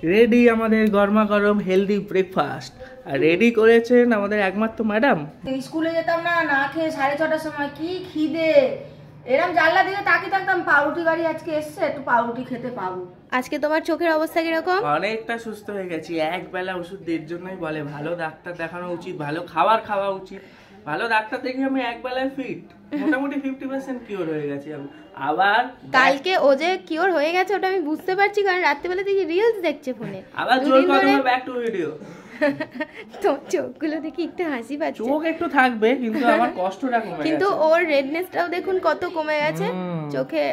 Ready আমাদের গরমা গরম healthy breakfast. আর ready করেছেন আমাদের একমাত্র ম্যাডাম। স্কুলে যেতাম না, না খেয়ে 6:30টার সময়, কি খিদে, এরকম জানলা দিয়ে তাকিয়ে থাকতাম, পাউরুটি গাড়ি আজকে এসছে, একটু পাউরুটি খেতে পাবো। আজকে তোমার চোখের অবস্থা কিরকম? অনেকটা সুস্থ হয়ে গেছি। এক বেলা ওষুধ এর জন্যই বলে ভালো ডাক্তার দেখানো উচিত, ভালো খাবার খাওয়া উচিত। ভালো ডাক্তার দেখে আমি এক বেলায় ফিট, মোটামুটি 50% কিওর হয়ে গেছি আমি। আবার কালকে ও যে কিওর হয়ে গেছে ওটা আমি বুঝতে পারছি, কারণ রাত্রিবেলা দেখি রিলস দেখছে ফোনে। আবার জোর করে ব্যাক টু ভিডিও। তো চোখগুলো দেখি একটু হাসি পাচ্ছে। চোখ একটু থাকবে কিন্তু আমার কষ্টটা কমে গেছে। কিন্তু ওর রেডনেসটাও দেখুন কত কমে গেছে। চোখে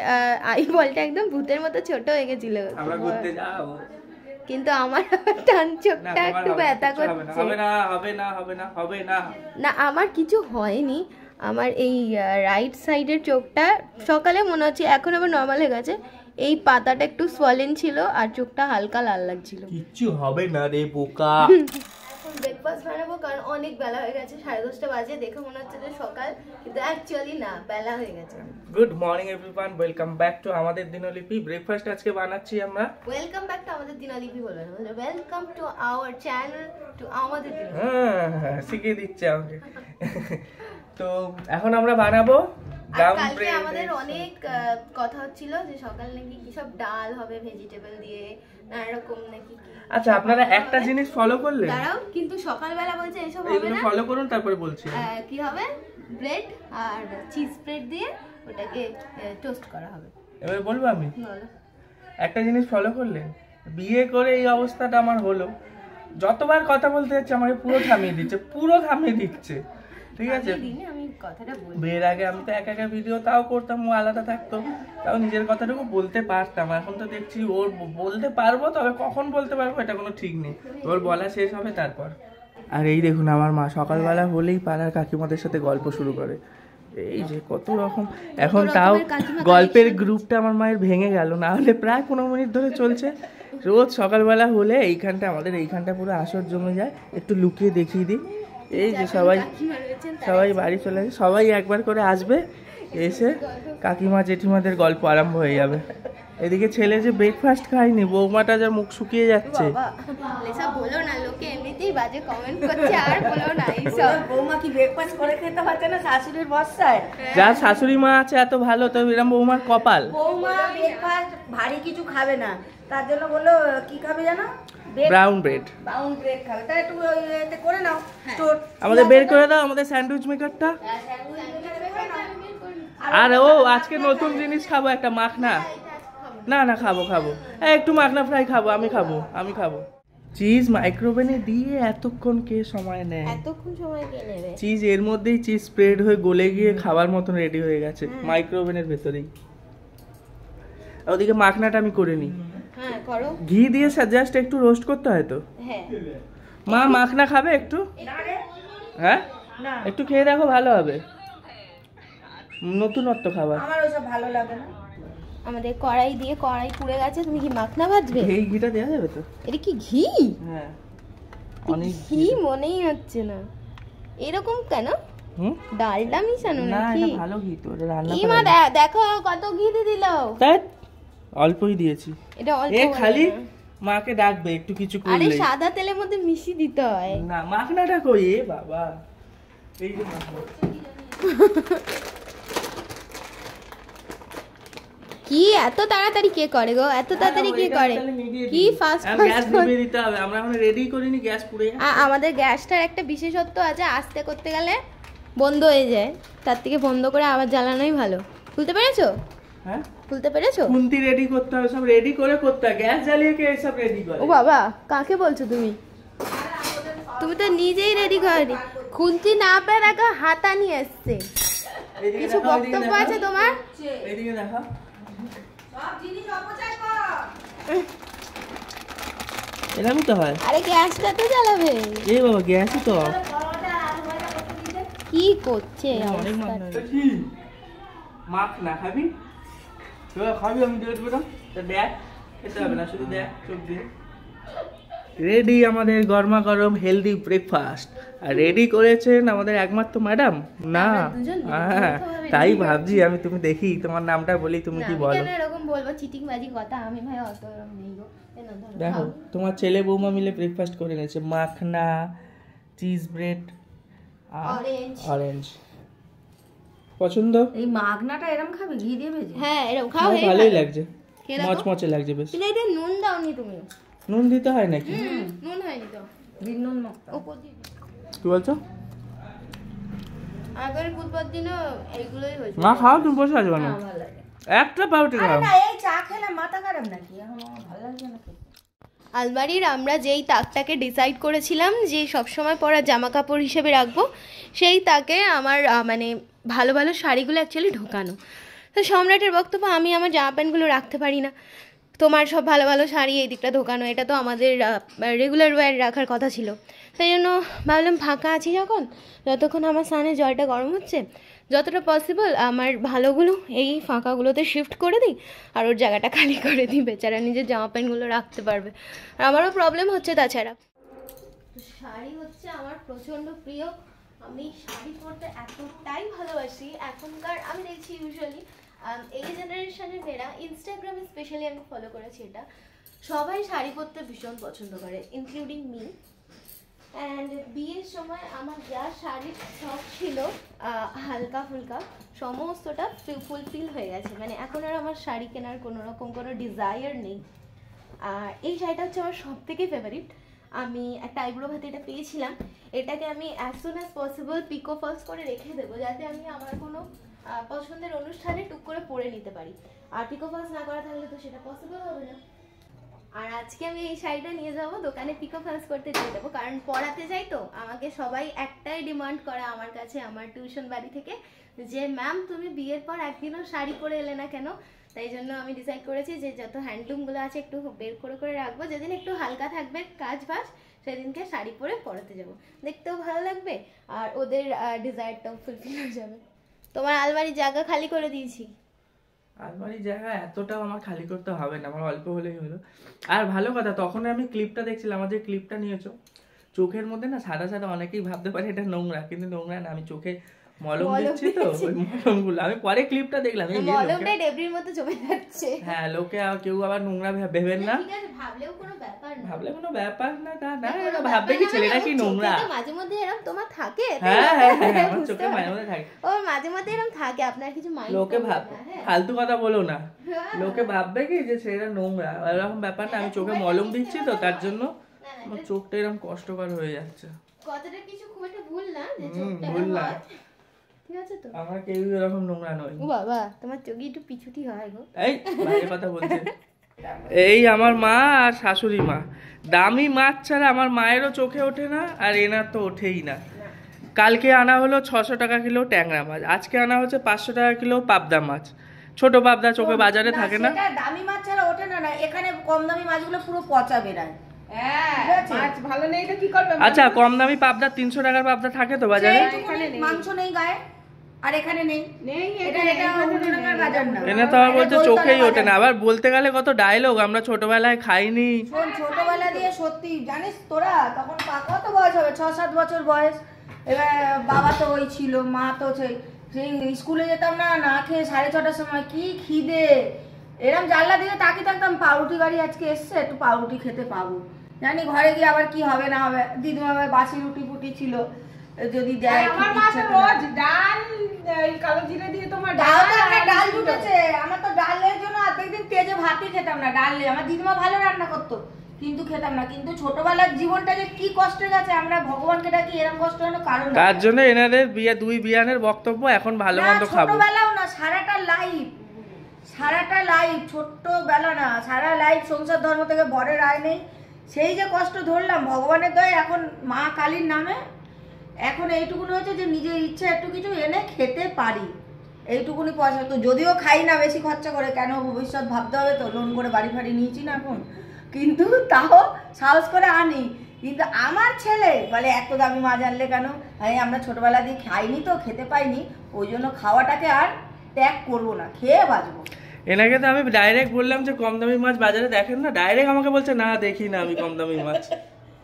আই বলটা একদম ভূতের মতো ছোট হয়ে গেছিল। আমরা ঘুরতে যাব, কিন্তু আমার টান চোখটা একটু ব্যথা করছে। হবে না হবে না হবে না হবে না না, আমার কিছু হয়নি। আমার এই রাইট সাইডের চোখটা সকালে মনে হচ্ছে, এখন আবার নর্মাল হয়ে গেছে। এই পাতাটা একটু সোয়ালেন ছিল আর চোখটা হালকা লাল লাগছিল। কিচ্ছু হবে না রে বোকা। এখন ব্রেকফাস্ট বানাবো, কারণ অনেক বেলা হয়ে গেছে, 10:30 বাজে। দেখে মনে হচ্ছে যে সকাল, কিন্তু অ্যাকচুয়ালি না, বেলা হয়ে গেছে। Good morning everyone, welcome back to আমাদের দিনলিপি। ব্রেকফাস্ট আজকে বানাচ্ছি আমরা। ওয়েলকাম ব্যাক টু আমাদের দিনলিপি বলবেন, welcome to our channel, to আমাদের দিনলিপি। হ্যাঁ, শিখিয়ে দিচ্ছে আমাকে। তো এখন আমরা বানাবো কালকে আমাদের অনেক কথা হচ্ছিল যে সকাল নাকি কি সব ডাল হবে ভেজিটেবল দিয়ে, নানা রকম নাকি। আচ্ছা, আপনারা একটা জিনিস ফলো করলেন? দাঁড়াও, কিন্তু সকালবেলা বলছে এসব হবে না, ফলো করুন তারপরে বলছি। কি হবে, ব্রেড আর চিজ স্প্রেড দিয়ে ওটাকে টোস্ট করা হবে। এবার বলবো আমি বলো। একটা জিনিস ফলো করলেন? বিয়ে করে এই অবস্থাটা আমার হলো, যতবার কথা বলতে যাচ্ছে আমাকে পুরো থামিয়ে দিচ্ছে, পুরো থামিয়ে দিচ্ছে। ঠিক আছে, আমি কথাটা বলি। বিয়ের আগে আমি তো একা একা ভিডিও তাও করতাম, ও আলাদা থাকতো, তাও নিজের কথাটুকু বলতে পারতাম। এখন তো দেখছি ওর বলতে পারবো, তবে কখন বলতে পারবো এটা কোনো ঠিক নেই। ওর বলা শেষ হবে তারপর। আর এই দেখুন আমার মা সকালবেলা হলেই পাড়ার কাকিমাদের সাথে গল্প শুরু করে। এই যে কত রকম, এখন তাও গল্পের গ্রুপটা আমার মায়ের ভেঙে গেল, না হলে প্রায় 15 মিনিট ধরে চলছে। রোজ সকালবেলা হলে এইখানটা, আমাদের এইখানটা পুরো আসর জমে যায়। একটু লুকিয়ে দেখিয়ে দিই, এই যে সবাই বাড়ি চলে আসে, সবাই একবার করে আসবে, এসে কাকিমা জেঠিমাদের গল্প আরম্ভ হয়ে যাবে। এদিকে ছেলে যে ব্রেকফাস্ট খায়নি, বৌমাটা যা মুখ শুকিয়ে যাচ্ছে। এসব বলো না, লোকে এমনিতেই বাজে কমেন্ট করছে, আর বলো না এইসব। বৌমা কি ব্রেকফাস্ট করে খেতে পারছে না শাশুড়ির ভরসায়? যার শাশুড়ি মা আছে এত ভালো, তো এরকম বৌমার কপাল। বৌমা ব্রেকফাস্ট ভারী কিছু খাবে না, তার জন্য বললো কি খাবে জানো, ব্রাউন ব্রেড। ব্রাউন ব্রেড খাবে, তাই একটু এতে করে নাও স্টোর। আমাদের বের করে দাও আমাদের স্যান্ডউইচ মেকারটা। আর ও আজকে নতুন জিনিস খাবো, একটা মাখনা। না না, খাবো একটু মাখনা ফ্রাই খাবো, আমি খাবো। চিজ মাইক্রোওভেনে দিয়ে এতক্ষণ কে সময় নেয়? এতক্ষণ সময় কে নেবে? চিজ এর মধ্যেই চিজ স্প্রেড হয়ে গলে গিয়ে খাবার মতন রেডি হয়ে গেছে মাইক্রোওভেনের ভেতরেই। ওদিকে মাখনাটা আমি করে নিই। হ্যাঁ করো। ঘি দিয়ে জাস্ট একটু রোস্ট করতে হয় তো। হ্যাঁ মা মাখনা খাবে একটু? হ্যাঁ একটু খেয়ে দেখো, ভালো হবে, নতুনত্ব খাবার। আমার ওসব ভালো লাগে না। আমাদের কড়াই পুড়ে গেছে, তুমি কি মাখনা ভাজবে? এই ঘিটা দেওয়া যাবে তো? এটা কি ঘি? হ্যাঁ, অনেক ঘি মনেই হচ্ছে না। এরকম কেন? ডালটা মিশানো না, নাকি? এটা ভালো ঘি তো, এটা রান্না এই মা দেখো কত ঘি দিয়ে দিলো। তাই অল্পই দিয়েছি। এটা অল্প, এ খালি মাকে ডাকবে একটু কিছু করলে। আরে সাদা তেলের মধ্যে মিশিয়ে দিতে হয়। না, মাখনাটা কই? এ বাবা, এই যে মাখনা। কি এত তাড়াতাড়ি কে করে গো? এত তাড়াতাড়ি কে করে? কি ফাস্ট গ্যাস নিভিয়ে দিতে হবে, আমরা এখন রেডি করিনি, গ্যাস পুড়ে যাচ্ছে। আমাদের গ্যাসটার একটা বিশেষত্ব আছে, আস্তে করতে গেলে বন্ধ হয়ে যায়, তার থেকে বন্ধ করে আবার জ্বালানোই ভালো। খুলতে পেরেছো? হ্যাঁ খুলতে পেরেছো? খুন্তি রেডি করতে হবে, সব রেডি করে করতে হয়। গ্যাস জ্বালিয়ে কে এসব রেডি করে? ও বাবা, কাকে বলছো তুমি? তুমি তো নিজেই রেডি করনি। খুন্তি না পেয়ে দেখো হাতা নিয়ে এসছে। কিছু বক্তব্য আছে তোমার? এদিকে দেখো, সব জিনিস অপচয় কর। এরকমই তো হয়। আরে গ্যাসটা তো জ্বালাবে। এই বাবা, গ্যাসই তো। কি করছে? অনেক মাখনা খাবি? খাবি? আমি দিয়ে দেবো। দেখ, খেতে হবে না, শুধু দেখ চোখ দিয়ে। রেডি আমাদের গরমা গরম হেলদি ব্রেকফাস্ট। আর রেডি করেছেন আমাদের একমাত্র ম্যাডাম। না হ্যাঁ, তাই ভাবছি আমি, তুমি দেখি তোমার নামটা বলি, তুমি কি বলো? এরকম বলবো চিটিংবাজি কথা? আমি ভাই অত এরকম নেই গো। দেখো তোমার ছেলে বৌমা মিলে ব্রেকফাস্ট করে নিয়েছে, মাখনা, চিজ ব্রেড আর অরেঞ্জ। পছন্দ? এই মাগনাটা এরকম খাবে ঘি দিয়ে ভেজে? হ্যাঁ এরকম খাও, ভালোই লাগছে, মচমচে লাগছে বেশ। কিন্তু এটা নুন দাওনি তুমি? নুন দিতে হয় নাকি? নুন হয়নি তো, বিন নুন মাখতে হবে। উপর দিয়ে কি বলছো? আগের বুধবার দিনও এইগুলোই হয়েছে। মা খাও, তুমি বসে আছো কেন? ভালো লাগে। একটা পাউরুটি খাও। না এই চা খেলে মাথা খারাপ নাকি? এখন আমার ভালো লাগছে না খেতে। আলমারির আমরা যেই তাকটাকে ডিসাইড করেছিলাম যে সবসময় পরা জামা কাপড় হিসেবে রাখবো, সেই তাকে আমার মানে ভালো ভালো শাড়িগুলো অ্যাকচুয়ালি ঢোকানো। তো সম্রাটের বক্তব্য, আমি আমার জামা প্যান্টগুলো রাখতে পারি না, তোমার সব ভালো ভালো শাড়ি এই দিকটা ঢোকানো, এটা তো আমাদের রেগুলার ওয়্যার রাখার কথা ছিল। তাই জন্য ভাবলাম ফাঁকা আছি যতক্ষণ আমার স্নানে জলটা গরম হচ্ছে, যতটা পসিবল আমার ভালোগুলো এই ফাঁকাগুলোতে শিফট করে দিই আর ওর জায়গাটা খালি করে দিই, বেচারা নিজের জামা প্যান্টগুলো রাখতে পারবে। আর আমারও প্রবলেম হচ্ছে তাছাড়া। শাড়ি হচ্ছে আমার প্রচণ্ড প্রিয়, আমি শাড়ি পরতে এতটাই ভালোবাসি। এখনকার আমি দেখছি ইউজুয়ালি এই জেনারেশনের মেয়েরা, ইনস্টাগ্রামে স্পেশালি আমি ফলো করেছি এটা, সবাই শাড়ি পরতে ভীষণ পছন্দ করে, ইনক্লুডিং মি। অ্যান্ড বিয়ের সময় আমার যা শাড়ির শখ ছিল হালকা ফুলকা, সমস্তটা ফুলফিল হয়ে গেছে। মানে এখন আর আমার শাড়ি কেনার কোনো রকম কোনো ডিজায়ার নেই। আর এই শাড়িটা হচ্ছে আমার সব থেকে ফেভারিট। আমি একটা আইব্রো ভাতে এটা পেয়েছিলাম, এটাকে আমি অ্যাজ সুন অ্যাজ পসিবল পিকো ফলস করে রেখে দেবো, যাতে আমি আমার কোনো পছন্দের অনুষ্ঠানে টুক করে পরে নিতে পারি। আর পিকো ফলস না করা থাকলে তো সেটা পসিবল হবে না। আর আজকে আমি এই শাড়িটা নিয়ে যাবো দোকানে পিকো ফলস করতে দিয়ে দেবো, কারণ পড়াতে যাই তো আমাকে সবাই একটাই ডিমান্ড করে আমার কাছে, আমার টিউশন বাড়ি থেকে, যে ম্যাম তুমি বিয়ের পর একদিনও শাড়ি পরে এলে না কেন? তাই জন্য আমি ডিসাইড করেছি যে যত হ্যান্ডলুমগুলো আছে একটু বের করে করে রাখবো, যেদিন একটু হালকা থাকবে কাজ বাজ সেদিনকে শাড়ি পরে পড়াতে যাবো, দেখতেও ভালো লাগবে আর ওদের ডিজায়ারটাও ফুলফিল হয়ে যাবে। তোমার আলমারির জায়গা খালি করে দিয়েছি। আলমারির জায়গা এতটাও আমার খালি করতে হবে না, আমার অল্প হলেই হলো। আর ভালো কথা, তখন আমি ক্লিপটা দেখছিলাম, আমার যে ক্লিপটা নিয়েছো, চোখের মধ্যে না সাদা সাদা, অনেকেই ভাবতে পারে এটা নোংরা, কিন্তু নোংরা না, আমি চোখে মলম দিচ্ছি তো, ওই মলমগুলো আমি পরে ক্লিপটা দেখলাম, এই মলমটা ডেবরির মতো জমে যাচ্ছে। হ্যাঁ, লোকে কেউ আবার নোংরা ভেবেন না, ঠিক আছে, ভাবলেও কোনো ব্যাপার না, ভাবলে কোনো ব্যাপার না, না ভাববে কি ছেলেটা কি নোংরা। মাঝে মধ্যে এরকম তোমার থাকে, হ্যাঁ আমার চোখে মাঝে মধ্যে থাকে, ও মাঝে মধ্যে এরকম থাকে, আপনার কিছু মাইন্ড লোকে ভাববে, ফালতু কথা বলো না, লোকে ভাববে কি যে ছেলেটা নোংরা, এরকম ব্যাপার না, আমি চোখে মলম দিচ্ছি তো তার জন্য আমার চোখটা এরকম কষ্টকর হয়ে যাচ্ছে। কথাটা কিছু খুব একটা ভুল না, যে চোখটা ভুল না, ঠিক আছে তো, আমার কেউ এরকম নোংরা নয়। ও বাবা, তোমার চোখে একটু পিছুটি হয় গো। এই বাইরে কথা বলছে। এই আমার মা আর শাশুড়ি মা, দামি মাছ ছাড়া আমার মায়েরও চোখে ওঠে না, আর এনার তো ওঠেই না। কালকে আনা হলো 600 টাকা কিলো ট্যাংরা মাছ, আজকে আনা হচ্ছে 500 টাকা কিলো পাবদা মাছ, ছোট পাবদা, চোখে বাজারে থাকে না। সেটা দামি মাছ ছাড়া ওঠে না, এখানে কম দামি মাছগুলো পুরো পচা বেরায়। মাছ ভালো নেই তো কি করবে? আচ্ছা, কম দামি পাবদা 300 টাকার পাবদা থাকে তো বাজারে, মাংস নেই গায়ে, আর এখানে নেই, এটা অন্য রকমের বাজার না। এনে তো আবার বলছে চোখেই ওঠে না, আবার বলতে গেলে কত ডায়লগ, আমরা ছোটবেলায় খাইনি। শোন, ছোটবেলা দিয়ে সত্যি জানিস তোরা, তখন কত বয়স হবে, 6-7 বছর বয়স, এবার বাবা তো ওই ছিল, মা তো সেই স্কুলে যেতাম না, না খেয়ে 6:30টার সময়, কি খিদে, এরম জানলা দিয়ে তাকিয়ে থাকতাম, পাউরুটি গাড়ি আজকে এসছে, একটু পাউরুটি খেতে পাবো, জানি ঘরে গিয়ে আবার কি হবে না হবে, দিদিমা বাসি রুটি ফুটি ছিল যদি দেয়। আমার মা তো রোজ ডাল, এই কালো জিরে দিয়ে তোমার ডাল জুটেছে, আমার তো ডালের জন্য অর্ধেক দিন তেজে ভাতই খেতাম না, ডাল নেই। আমার দিদিমা ভালো রান্না করতো কিন্তু খেতাম না। কিন্তু ছোটবেলার জীবনটা যে কি কষ্টে গেছে, আমরা ভগবানকে ডাকি এরকম কষ্ট হলো কারণ তার জন্য এনাদের দুই বিয়ানের বক্তব্য, এখন ভালো মন্দ খাবো। ছোটবেলাও না, সারাটা লাইফ, ছোট্টবেলা না, সারা লাইফ সংসার ধর্ম থেকে বরের আয় নেই, সেই যে কষ্ট ধরলাম ভগবানের দয়ে, এখন মা কালীর নামে এখন এইটুকুনি হয়েছে যে নিজের ইচ্ছা একটু কিছু এনে খেতে পারি, এইটুকুনি পয়সা তো যদিও খাই না বেশি খরচা করে, কেন ভবিষ্যৎ ভাবতে হবে তো, লোন করে বাড়ি ফাড়ি নিয়েছি না এখন, কিন্তু তাও সাহস করে আনি। কিন্তু আমার ছেলে বলে এত দামি মাছ আনলে কেন, আরে আমরা ছোটবেলা দিয়ে খাইনি তো, খেতে পাইনি, ওই জন্য খাওয়াটাকে আর ত্যাগ করবো না, খেয়ে বাঁচবো। এনাকে তো আমি ডাইরেক্ট বললাম যে কম দামি মাছ বাজারে দেখেন না, ডাইরেক্ট আমাকে বলছে না দেখি না আমি কম দামি মাছ।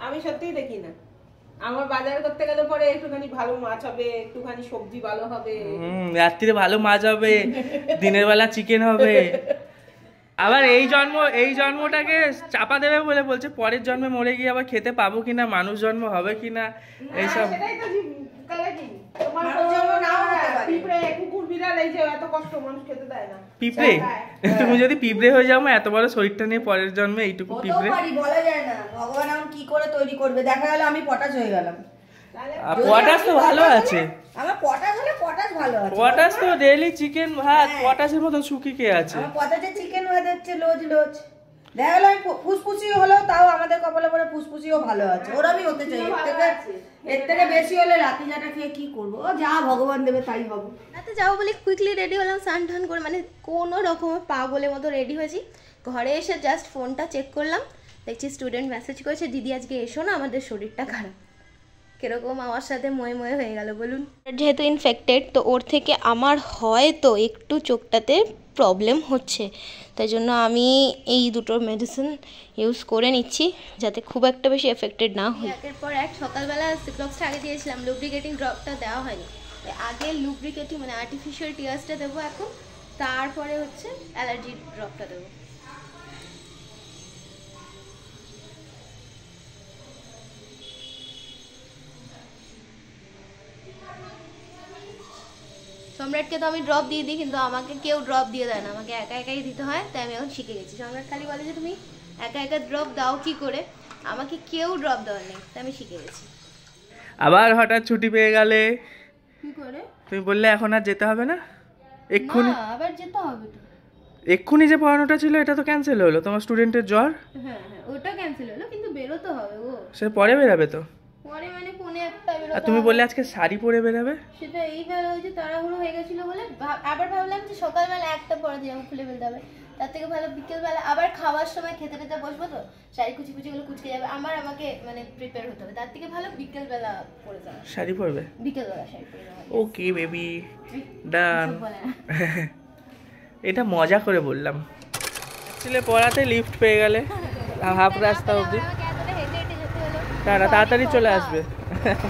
আমি সত্যিই দেখি না, আমার বাজার করতে গেলে পরে একটুখানি ভালো মাছ হবে, একটুখানি সবজি ভালো হবে, রাত্রিরে ভালো মাছ হবে, দিনের বেলা চিকেন হবে, আবার এই জন্মটাকে চাপা দেবে বলে বলছে পরের জন্মে মরে গিয়ে আবার খেতে পাবো কিনা, মানুষ জন্ম হবে কিনা এইসব। সেটাই তো তাহলে কি তোমার মানুষ জন্ম নাও হতে পারে। পিঁপড়ে কুকুর বিড়াল এই যে এত কষ্ট মানুষ খেতে দেয় না। পিঁপড়ে, তুমি যদি পিঁপড়ে হয়ে যাও এত বড় শরীরটা নিয়ে পরের জন্মে এইটুকু হতেও পিঁপড়ে। পারি, বলা যায় না ভগবান এখন কি করে তৈরি করবে। দেখা গেল আমি পটাশ হয়ে গেলাম। পটাশ তো ভালো আছে, আমার পটাশ হলে পটাশ ভালো আছে। পটাশ তো ডেইলি চিকেন ভাত, পটাশের মতো সুখী কে আছে? আমার পটাশে চিকেন ভাত হচ্ছে লোজ লোজ। দেখা গেল আমি ফুসফুসি হলেও তাও আমাদের কপালে পরে ফুসফুসিও ভালো আছে। ওরা আমি হতে চাই। এর থেকে বেশি হলে রাতি জাটা খেয়ে কি করবো? ও যা ভগবান দেবে তাই হবো। রাতে যাবো বলে কুইকলি রেডি হলাম, স্নান টান করে, মানে কোনো রকমের পাগলের মতো রেডি হয়েছি। ঘরে এসে জাস্ট ফোনটা চেক করলাম, দেখছি স্টুডেন্ট মেসেজ করেছে, দিদি আজকে এসো না, আমাদের শরীরটা খারাপ। কিরকম আমার সাথে ময়ে ময়ে হয়ে গেল বলুন। যেহেতু ইনফেক্টেড, তো ওর থেকে আমার হয়তো একটু চোখটাতে প্রবলেম হচ্ছে, তাই জন্য আমি এই দুটো মেডিসিন ইউজ করে নিচ্ছি যাতে খুব একটা বেশি এফেক্টেড না হয়। একের পর এক সকালবেলা সিক্লক্সটা আগে দিয়েছিলাম, লুব্রিকেটিং ড্রপটা দেওয়া হয়নি। আগে লুব্রিকেটিং মানে আর্টিফিশিয়াল টিয়ার্সটা দেবো এখন, তারপরে হচ্ছে অ্যালার্জি ড্রপটা দেবো। সম্রাটকে তো আমি ড্রপ দিয়ে দিই, কিন্তু আমাকে কেউ ড্রপ দিয়ে দেয় না, আমাকে একা একাই দিতে হয়। তাই আমি এখন শিখে গেছি। সম্রাট খালি বলে যে তুমি একা একা ড্রপ দাও কি করে, আমাকে কেউ ড্রপ দেওয়ার নেই, তাই আমি শিখে গেছি। আবার হঠাৎ ছুটি পেয়ে গেলে কি করে? তুমি বললে এখন আর যেতে হবে না, এক্ষুনি আবার যেতে হবে তো। এক্ষুনি যে পড়ানোটা ছিল এটা তো ক্যান্সেল হলো, তোমার স্টুডেন্টের জ্বর। হ্যাঁ হ্যাঁ, ওটা ক্যান্সেল হলো, কিন্তু বেরোতে হবে গো। সে পরে বেরাবে তো। পরে মানে ফোনে একটা বেরোতে আর তুমি বললে আজকে শাড়ি পরে বেরাবে। সেটা এইভাবে হয়েছে, তাড়াহুড়ো হয়ে গেছিলো বলে আবার ভাবলাম যে সকালবেলা একটা পরে দিয়ে খুলে ফেলতে হবে, তার থেকে ভালো বিকেলবেলা আবার খাওয়ার সময় খেতে খেতে বসবো, তো শাড়ি কুচি কুচিগুলো কুচকে যাবে, আমাকে মানে প্রিপেয়ার হতে হবে, তার থেকে ভালো বিকেলবেলা পরে যাওয়া। শাড়ি পরবে? বিকেলবেলা শাড়ি পরে যাওয়া। ওকে বেবি, ডান। বলে না। এটা মজা করে বললাম। ছেলে পড়াতে লিফট পেয়ে গেলে হাফ রাস্তা অবধি, আমাকে এতটা হেঁটে হেঁটে যেতে হলো। তাড়াতাড়ি চলে আসবে।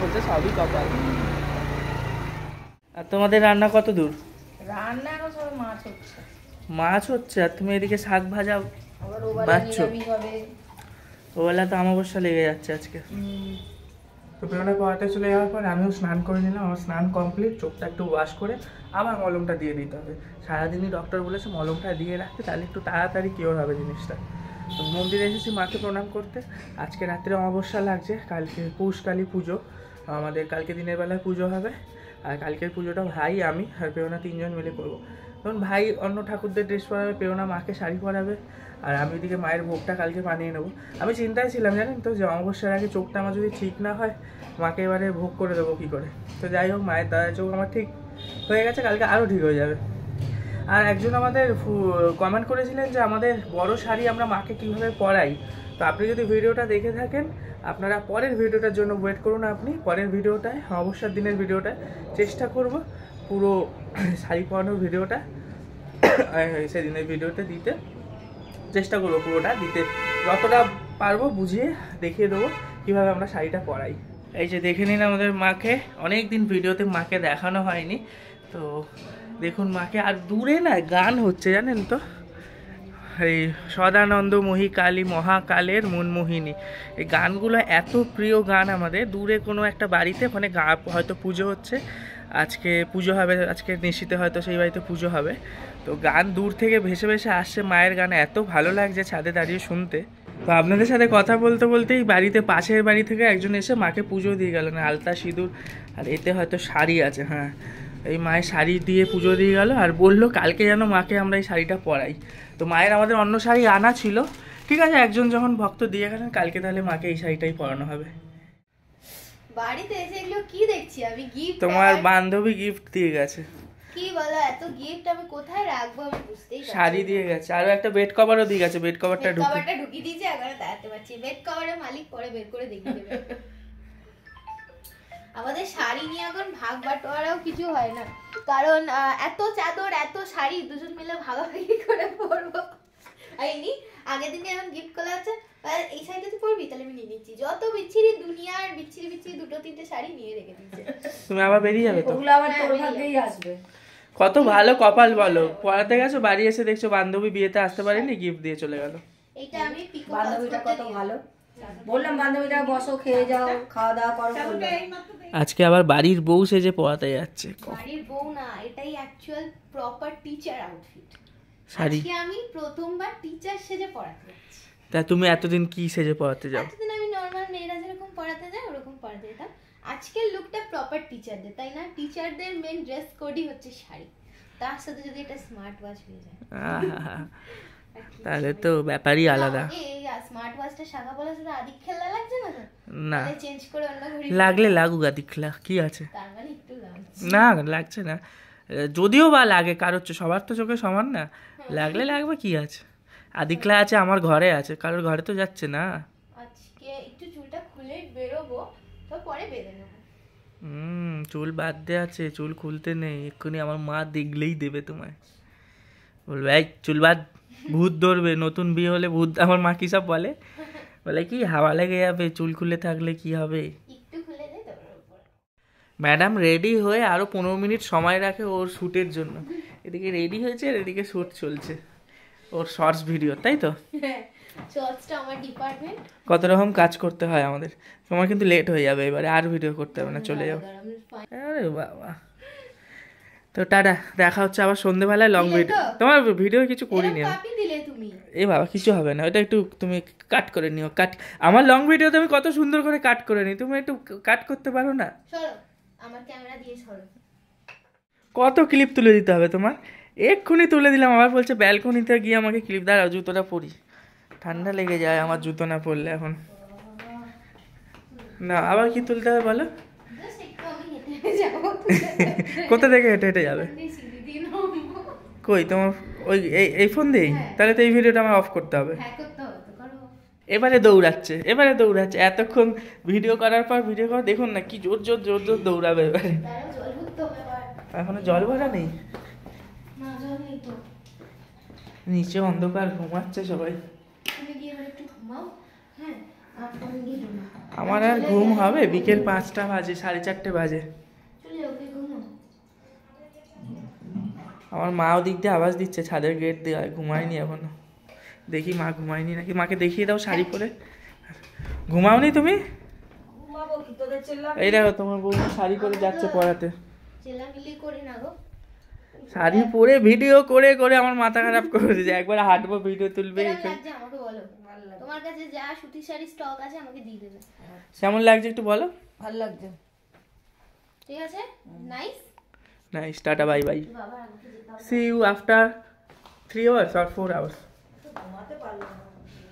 বলছে সবই কপাল। আর তোমাদের রান্না কত দূর? রান্না এখন সব মাছ হচ্ছে। মাছ হচ্ছে, আর তুমি এদিকে শাক ভাজা আবার ওবেলা বাচ্চো। নিরামিষ হবে। ওবেলা তো অমাবস্যা লেগে যাচ্ছে আজকে। তো প্রেরণা পড়াতে চলে যাওয়ার পর আমিও স্নান করে নিলাম। আমার স্নান কমপ্লিট, চোখটা একটু ওয়াশ করে আবার মলমটা দিয়ে দিতে হবে। সারাদিনই ডক্টর বলেছে মলমটা দিয়ে রাখতে, তাহলে একটু তাড়াতাড়ি কিওর হবে জিনিসটা। তো মন্দিরে এসেছি মাকে প্রণাম করতে। আজকে রাত্রে অমাবস্যা লাগছে, কালকে পৌষকালী পুজো, আমাদের কালকে দিনের বেলায় পুজো হবে। আর কালকের পুজোটা ভাই, আমি আর প্রেরণা তিনজন মিলে করবো। তখন ভাই অন্য ঠাকুরদের ড্রেস পরাবে, প্রেরণা মাকে শাড়ি পরাবে, আর আমি এদিকে মায়ের ভোগটা কালকে বানিয়ে নেবো। আমি চিন্তায় ছিলাম জানেন তো, যে অমাবস্যার আগে চোখটা আমার যদি ঠিক না হয়, মাকে এবারে ভোগ করে দেবো কী করে। তো যাই হোক, মায়ের দাদা চোখ আমার ঠিক হয়ে গেছে, কালকে আরও ঠিক হয়ে যাবে। আর একজন আমাদের কমেন্ট করেছিলেন যে আমাদের বড় শাড়ি আমরা মাকে কীভাবে পরাই। তো আপনি যদি ভিডিওটা দেখে থাকেন, আপনারা পরের ভিডিওটার জন্য ওয়েট করুন। আপনি পরের ভিডিওটায়, অমাবস্যার দিনের ভিডিওটায় চেষ্টা করব পুরো শাড়ি পরানোর ভিডিওটা সেদিনের ভিডিওতে দিতে চেষ্টা করবো, পুরোটা দিতে যতটা পারবো বুঝিয়ে দেখিয়ে দেবো কীভাবে আমরা শাড়িটা পরাই। এই যে দেখে নিন আমাদের মাকে, অনেক দিন ভিডিওতে মাকে দেখানো হয়নি। তো দেখুন মাকে, আর দূরে না গান হচ্ছে জানেন তো, এই সদানন্দ মোহি কালী মহাকালের মনমোহিনী, এই গানগুলো এত প্রিয় গান আমাদের। দূরে কোনো একটা বাড়িতে ওখানে হয়তো পুজো হচ্ছে, আজকে পুজো হবে, আজকে নিশিতে হয়তো সেই বাড়িতে পুজো হবে। তো গান দূর থেকে ভেসে ভেসে আসছে, মায়ের গান এত ভালো লাগছে ছাদে দাঁড়িয়ে শুনতে। তো আপনাদের সাথে কথা বলতে বলতেই বাড়িতে, পাশের বাড়ি থেকে একজন এসে মাকে পুজো দিয়ে গেল, না আলতা সিঁদুর, আর এতে হয়তো শাড়ি আছে, হ্যাঁ এই মায়ের শাড়ি দিয়ে পুজো দিয়ে গেল, আর বললো কালকে যেন মাকে আমরা এই শাড়িটা পরাই। তো মায়ের আমাদের অন্য শাড়ি আনা ছিল, ঠিক আছে একজন যখন ভক্ত দিয়ে গেলেন, কালকে তাহলে মাকে এই শাড়িটাই পরানো হবে। বাড়িতে এসে এগুলো কি দেখছি আমি, গিফট? তোমার বান্ধবী গিফট দিয়ে গেছে। কি বলো, এত গিফট আমি কোথায় রাখবো আমি বুঝতেই পারছি। শাড়ি দিয়ে গেছে, আরো একটা বেড কভারও দিয়ে গেছে, বেড কভারটা ঢুকিয়ে দিয়েছে, একবারে দাঁড়াতে পারছি। বেড কভারের মালিক পরে বের করে দেখিয়ে দেবে। আমাদের শাড়ি নিয়ে এখন ভাগ বাটোয়ারাও কিছু হয় না, কারণ এত চাদর এত শাড়ি দুজন মিলে ভাগাভাগি করে পরবো। আইনি আগের দিনে এখন গিফট করা আছে, এই শাড়িটা তুই পরবি, তাহলে আমি নিয়ে নিচ্ছি। যত বিচ্ছিরি দুনিয়ার বিচ্ছিরি বিচ্ছিরি দুটো তিনটে শাড়ি নিয়ে রেখে দিচ্ছে। তুমি আবার বেরিয়ে যাবে তো? ওগুলো আবার তোর ভাগ্যেই আসবে। কত ভালো কপাল বলো, পড়াতে গেছো বাড়ি এসে দেখছো বান্ধবী বিয়েতে আসতে পারেনি, গিফট দিয়ে চলে গেল। এটা আমি পিকো বান্ধবীটা কত ভালো, বললাম বান্ধবীটা বসো খেয়ে যাও খাওয়া দাওয়া করো বললাম। আজকে আবার বাড়ির বউ সেজে পড়াতে যাচ্ছে। বাড়ির বউ না, এটাই actual proper teacher outfit. Sari. আজকে আমি প্রথমবার টিচার সেজে পড়াতে যাচ্ছি। তা তুমি এতদিন কি সেজে পড়াতে যাও? এতদিন আমি নর্মাল মেয়েরা যেরকম পড়াতে যায় ওরকম পড়াতে যেতাম। আজকের লুকটা প্রপার টিচারদের, তাই না? টিচারদের মেন ড্রেস কোডই হচ্ছে শাড়ি, তার সাথে যদি এটা স্মার্ট ওয়াচ হয়ে যায় তাহলে তো ব্যাপারই আলাদা। এই স্মার্ট ওয়াচটা শাখা বলা শুধু আদিক খেলা লাগছে না তো? না তাহলে চেঞ্জ করে অন্য ঘড়ি লাগলে লাগুক, আদিকলা কি আছে, তার মানে একটু লাগছে। না লাগছে না, যদিও বা লাগে কারোর সবার তো চোখে সমান না, লাগলে লাগবে কি আছে। আদিকলা আছে আমার ঘরে আছে, কারোর ঘরে তো যাচ্ছে না। আজকে একটু চুলটা খুলে বেরোবো, তো পরে বেঁধে নেবো। চুল বাঁধতে আছে, চুল খুলতে নেই, এক্ষুনি আমার মা দেখলেই দেবে তোমায়, বলবে এই চুল বাঁধ, ভূত ধরবে, নতুন বিয়ে হলে ভূত, আমার মা কি সব বলে, বলে কি হাওয়া লেগে যাবে, চুল খুলে থাকলে কি হবে। একটু খুলে দে তারপর উপরে। ম্যাডাম রেডি হয়ে আরো 15 মিনিট সময় রাখে ওর শ্যুটের জন্য, এদিকে রেডি হয়েছে আর এদিকে শ্যুট চলছে ওর শর্টস ভিডিও, তাই তো? শর্টসটা আমার ডিপার্টমেন্ট। কত রকম কাজ করতে হয় আমাদের। তোমার কিন্তু লেট হয়ে যাবে এবারে, আর ভিডিও করতে হবে না, চলে যাও। আরে বাবা, তো টাটা, দেখা হচ্ছে আবার সন্ধ্যেবেলায় লং ভিডিও। তোমার ভিডিও কিছু করিনি আমি। কাপি দিলে তুমি। এ বাবা কিছু হবে না, ওটা একটু তুমি কাট করে নিও। কাট, আমার লং ভিডিওতে আমি কত সুন্দর করে কাট করে নিই, তুমি একটু কাট করতে পারো না? সরো, আমার ক্যামেরা দিয়ে সরো। কত ক্লিপ তুলে দিতে হবে তোমার? এক্ষুনি তুলে দিলাম, আবার বলছে ব্যালকনিতে গিয়ে আমাকে ক্লিপ, দাঁড়াও জুতোটা পরি, ঠান্ডা লেগে যায় আমার জুতো না পরলে এখন। না আবার কি তুলতে হবে বলো? জাস্ট একটু আমি হেঁটে হেঁটে যাবো। কোথা থেকে হেঁটে হেঁটে যাবে? সিঁড়ি দিয়ে নামবো। কই তোমার ওই এই ফোন দিয়েই? তাহলে তো এই ভিডিওটা আমার অফ করতে হবে। হ্যাঁ করতে হবে তো, করো। এবারে দৌড়াচ্ছে এতক্ষণ ভিডিও করার পর ভিডিও কর, দেখুন না কি জোর জোর জোর জোর দৌড়াবে এবারে। তারও জল ভরতে হবে আবার। এখনো জল ভরা নেই, না জল নেই তো। নিচে অন্ধকার, ঘুমাচ্ছে সবাই। তুমি গিয়ে এবার একটু ঘুমাও। হ্যাঁ, আমি গিয়ে ঘুমাও। আমার আর ঘুম হবে? বিকেল 5টা বাজে, 4:30 বাজে। চলে যাও, গিয়ে ঘুমাও। আমার মা ওদিক দিয়ে আওয়াজ দিচ্ছে, ছাদের গেট দিয়ে, ঘুমায়নি এখনো। দেখি মা ঘুমায়নি নাকি, মাকে দেখিয়ে দাও শাড়ি পরে। ঘুমাওনি তুমি? ঘুমাবো কি, তোদের চেল্লাম। এই দেখো তোমার বউ শাড়ি পরে যাচ্ছে পড়াতে। চেল্লামিল্লি করি না গো। শাড়ি পরে ভিডিও করে করে আমার মাথা খারাপ করে দিয়েছে। একবার হাঁটবো, ভিডিও তুলবে। কেমন লাগছে আমাকে বলো। তোমার কাছে যা সুতি শাড়ি স্টক আছে আমাকে দিয়ে দেবে। কেমন লাগছে একটু বলো। ভালো লাগছে। ঠিক আছে, nice. Nice, tata, bye bye. বাবা আমাকে যেতে হবে। See you after 3 hours or 4 hours. ঘুমাতে পারলাম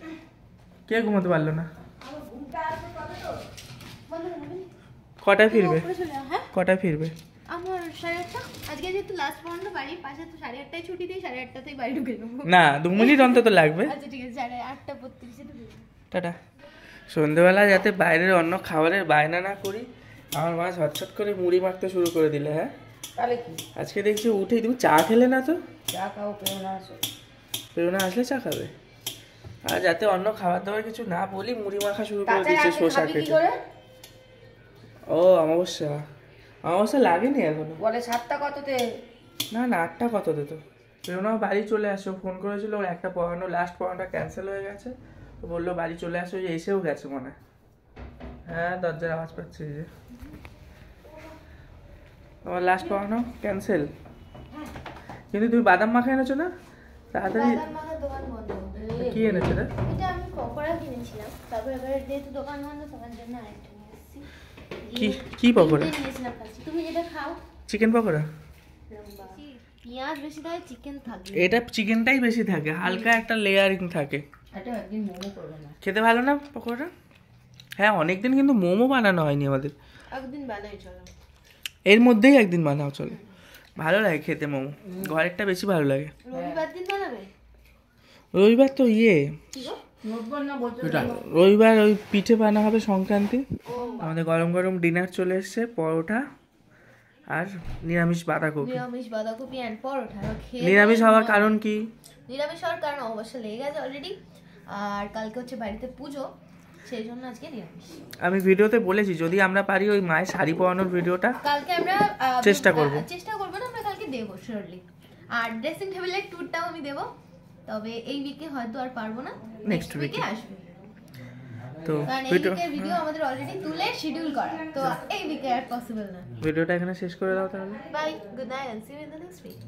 না। কে ঘুমাতে পারলো না? আমার ঘুমটা আসবে কবে তো? বলো না, বলো। কটায় ফিরবে? উপরে চলে যাও। হ্যাঁ, কটায় ফিরবে? আমার 8:30। আজকে যেহেতু লাস্ট পর্যন্ত বাড়ির পাশে, তো 8:30টায় ছুটি দিই, 8:30টাতেই বাড়ি ঢুকে যাবো। না 2 মিনিট অন্তত লাগবে। আচ্ছা ঠিক আছে, 8:32 ঢুকে যাবো। টাটা। সন্ধ্যেবেলা যাতে বাইরের অন্য খাবারের বায়না না করি, আমার মা ঝটঝট করে মুড়ি মাখতে শুরু করে দিলে। হ্যাঁ, তাহলে কি আজকে দেখছি উঠেই তুমি চা খেলে না তো? চা খাও, পেও না আসো। প্রেরণা আসলে চা খাবে। আর যাতে অন্য খাবার দাবার কিছু না বলি, মুড়ি মাখা শুরু করে তাছাড়া দিচ্ছে আজকে শসা খাবি কি কেটে। করে? ও অমাবস্যা লাগেনি এখনো। বলে 7টা কততে? না 8টা কততে তো। প্রেরণা বাড়ি চলে আসো, ফোন করেছিল, ওর একটা পড়ানো, লাস্ট পড়ানোটা ক্যান্সেল হয়ে গেছে, তো বললো বাড়ি চলে আসো, যে এসেও গেছে মনে হয়। হ্যাঁ, দরজার আওয়াজ পাচ্ছি যে। তোমার লাস্ট পড়ানো ক্যান্সেল, কিন্তু তুমি বাদাম মাখা এনেছো না তাড়াতাড়ি? বাদাম মাখার দোকান বন্ধ। কি এনেছো রে? এটা আমি পকোড়া কিনেছিলাম, তারপর এবার যেহেতু দোকান বন্ধ, তোমার জন্য আরেকটা নিয়ে এসেছি। কি পকোড়া? তিনটে নিয়েছিলাম ফার্স্টে। তুমি যেটা খাও। চিকেন পকোড়া? পেঁয়াজ বেশি থাকে, চিকেন থাকে। এটা চিকেনটাই বেশি থাকে, হালকা একটা লেয়ারিং থাকে। এটা একদিন মোমো করবে না? খেতে ভালো না পকোড়া? হ্যাঁ, অনেকদিন কিন্তু মোমো বানানো হয়নি আমাদের। একদিন বানাই চলো। এর মধ্যেই একদিন বানাও চলো, ভালো লাগে খেতে মোমো, ঘরেরটা বেশি ভালো লাগে। রবিবার দিন বানাবে? রবিবার তো কি গো? নোটবল না বলতে রবিবার ওই পিঠে বানা হবে সংক্রান্তি। আমাদের গরম গরম ডিনার চলে এসছে, পরোটা আর নিরামিষ বাঁধাকপি। নিরামিষ বাঁধাকপি অ্যান্ড পরোটা। নিরামিষ হওয়ার কারণ কি? নিরামিষ হওয়ার কারণ অবশ্যই লেগে গেছে অলরেডি, আর কালকে হচ্ছে বাড়িতে পুজো, সেই জন্য আজকে নিরামিষ। আমি ভিডিওতে বলেছি যদি আমরা পারি ওই মায়ের শাড়ি পরানোর ভিডিওটা কালকে আমরা চেষ্টা করব। চেষ্টা করবো না, আমরা কালকে দেবো শিওরলি। আর ড্রেসিং টেবিলের ট্যুরটাও আমি দেবো, তবে এই উইকে হয়তো আর পারবো না, নেক্সট উইকে আসবে। তো কারণ এই উইকের ভিডিও আমাদের অলরেডি তুলে শিডিউল করা, তো এই উইকে আর পসিবল না। ভিডিওটা এখানে শেষ করে দাও তাহলে। Bye, good night and see you in the next week.